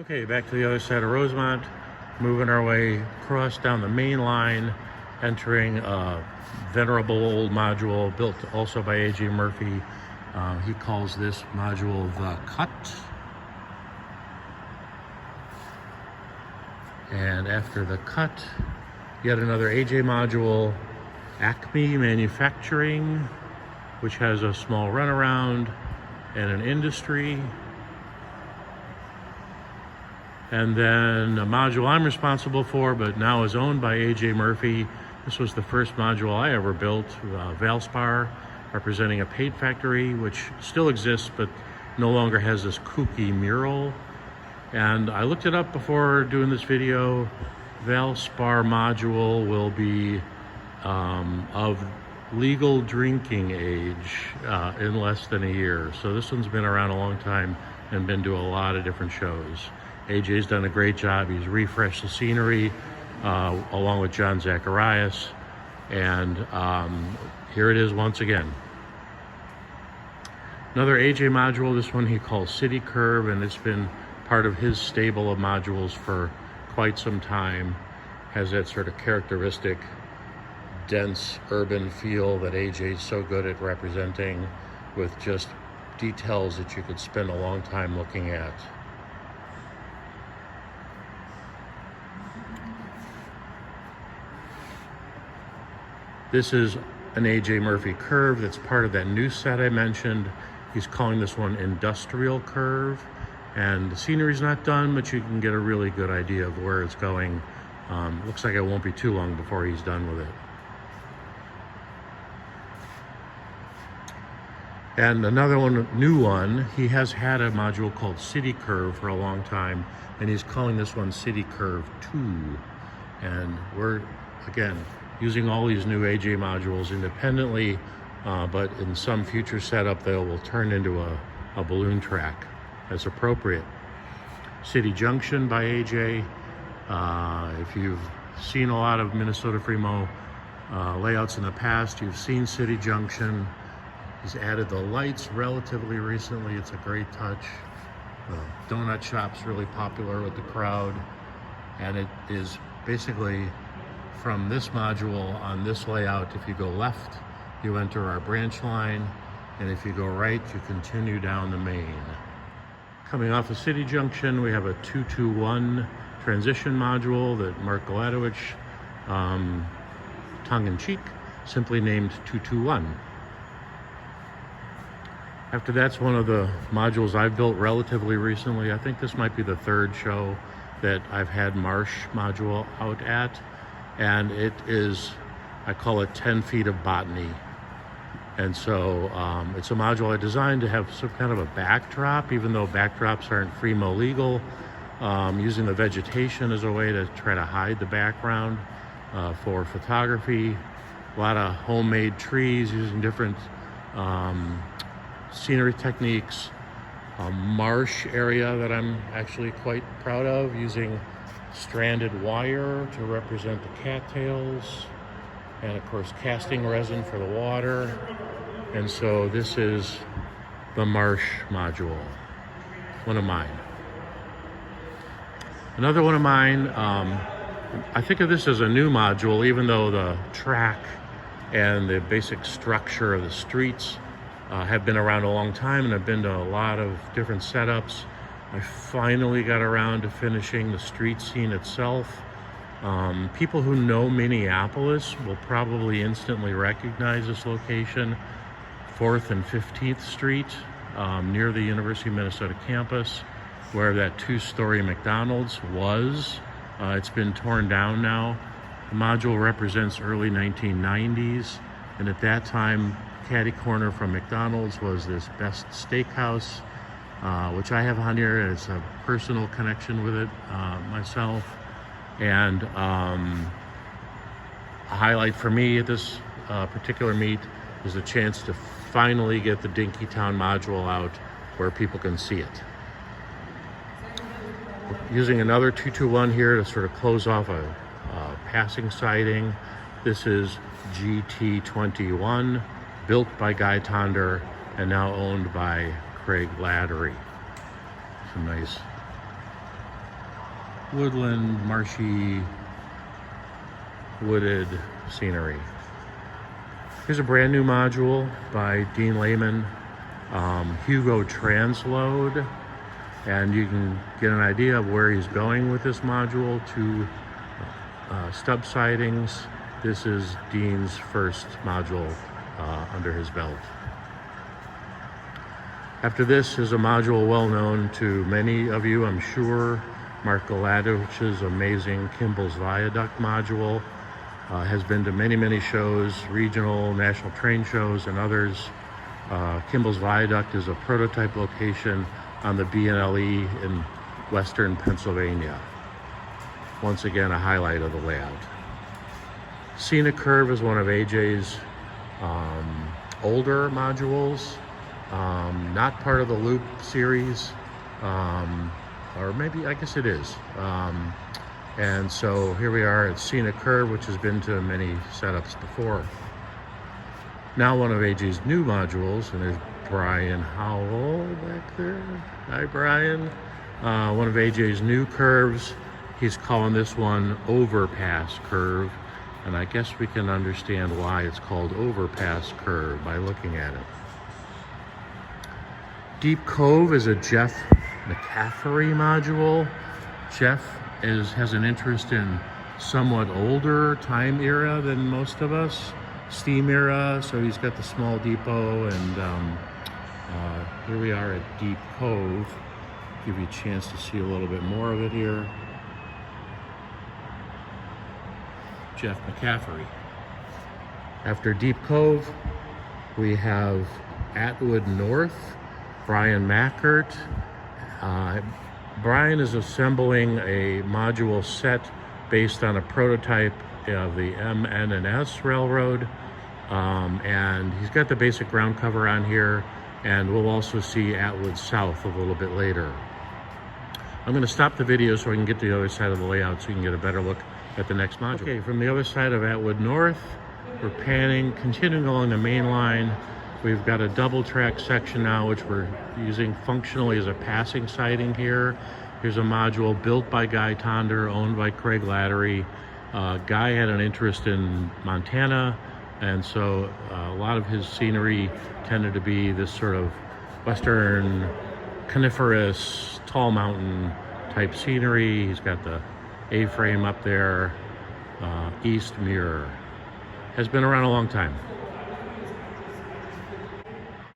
Okay, back to the other side of Rosemont, moving our way across down the main line, entering a venerable old module built also by A.J. Murphy. He calls this module the Cut. And after the Cut, yet another A.J. module, Acme Manufacturing, which has a small runaround and an industry. And then a module I'm responsible for, but now is owned by A.J. Murphy. This was the first module I ever built, Valspar, representing a paint factory, which still exists, but no longer has this kooky mural. And I looked it up before doing this video. Valspar module will be of legal drinking age in less than a year. So this one's been around a long time and been to a lot of different shows. AJ's done a great job. He's refreshed the scenery along with John Zacharias. And here it is once again. Another AJ module, this one he calls City Curve, and it's been part of his stable of modules for quite some time. Has that sort of characteristic dense urban feel that AJ's so good at representing, with just details that you could spend a long time looking at. This is an A.J. Murphy curve that's part of that new set I mentioned. He's calling this one Industrial Curve. And the scenery's not done, but you can get a really good idea of where it's going. Looks like it won't be too long before he's done with it. And another one, new one, he has had a module called City Curve for a long time, and he's calling this one City Curve 2. And we're, again, using all these new AJ modules independently, but in some future setup they will turn into a balloon track as appropriate. City Junction by AJ. If you've seen a lot of Minnesota Free-mo layouts in the past, you've seen City Junction. He's added the lights relatively recently. It's a great touch. The donut shop's really popular with the crowd, and it is basically from this module on this layout. If you go left, you enter our branch line, and if you go right, you continue down the main. Coming off of City Junction, we have a 221 transition module that Mark Galadowicz, tongue-in-cheek, simply named 221. After that's one of the modules I've built relatively recently. I think this might be the third show that I've had Marsh module out at. And it is, I call it 10 feet of botany. And so it's a module I designed to have some kind of a backdrop, even though backdrops aren't Free-mo legal, using the vegetation as a way to try to hide the background for photography. A lot of homemade trees using different scenery techniques. A marsh area that I'm actually quite proud of, using stranded wire to represent the cattails, and of course casting resin for the water. And so this is the Marsh module, one of mine. Another one of mine, I think of this as a new module, even though the track and the basic structure of the streets have been around a long time, and I've been to a lot of different setups. I finally got around to finishing the street scene itself. People who know Minneapolis will probably instantly recognize this location, 4th and 15th Street, near the University of Minnesota campus, where that 2-story McDonald's was. It's been torn down now. The module represents early 1990s, and at that time, catty corner from McDonald's was this Best Steakhouse, which I have on here. It's a personal connection with it myself. And a highlight for me at this particular meet is the chance to finally get the Dinky Town module out where people can see it. Using another 221 here to sort of close off a passing siding. This is GT21, built by Guy Tonder and now owned by Craig Lattery. Some nice woodland, marshy, wooded scenery. Here's a brand new module by Dean Lehman, Hugo Transload, and you can get an idea of where he's going with this module. To stub sidings. This is Dean's first module under his belt. After this is a module well known to many of you, I'm sure. Mark Galadowich's amazing Kimball's viaduct module. Has been to many shows, regional, national train shows, and others. Kimball's viaduct is a prototype location on the B&LE in western Pennsylvania. Once again, a highlight of the layout. Scenic Curve is one of AJ's older modules, not part of the Loop series, or maybe, I guess it is. And so here we are at Scenic Curve, which has been to many setups before. Now one of AJ's new modules, and there's Brian Howell back there. Hi, Brian. One of AJ's new curves. He's calling this one Overpass Curve, and I guess we can understand why it's called Overpass Curve by looking at it. Deep Cove is a Jeff McCaffrey module. Jeff has an interest in somewhat older time era than most of us, steam era, so he's got the small depot, and here we are at Deep Cove. Give you a chance to see a little bit more of it here. Jeff McCaffrey. After Deep Cove, we have Atwood North, Brian Mackert. Brian is assembling a module set based on a prototype of the M&S Railroad, and he's got the basic ground cover on here, and we'll also see Atwood South a little bit later. I'm going to stop the video so I can get to the other side of the layout so you can get a better look at the next module. Okay, from the other side of Atwood North, we're panning, continuing along the main line. We've got a double track section now, which we're using functionally as a passing siding here. Here's a module built by Guy Tonder, owned by Craig Lattery. Guy had an interest in Montana, and so a lot of his scenery tended to be this sort of western, coniferous, tall mountain type scenery. He's got the A-frame up there, East Mirror. Has been around a long time.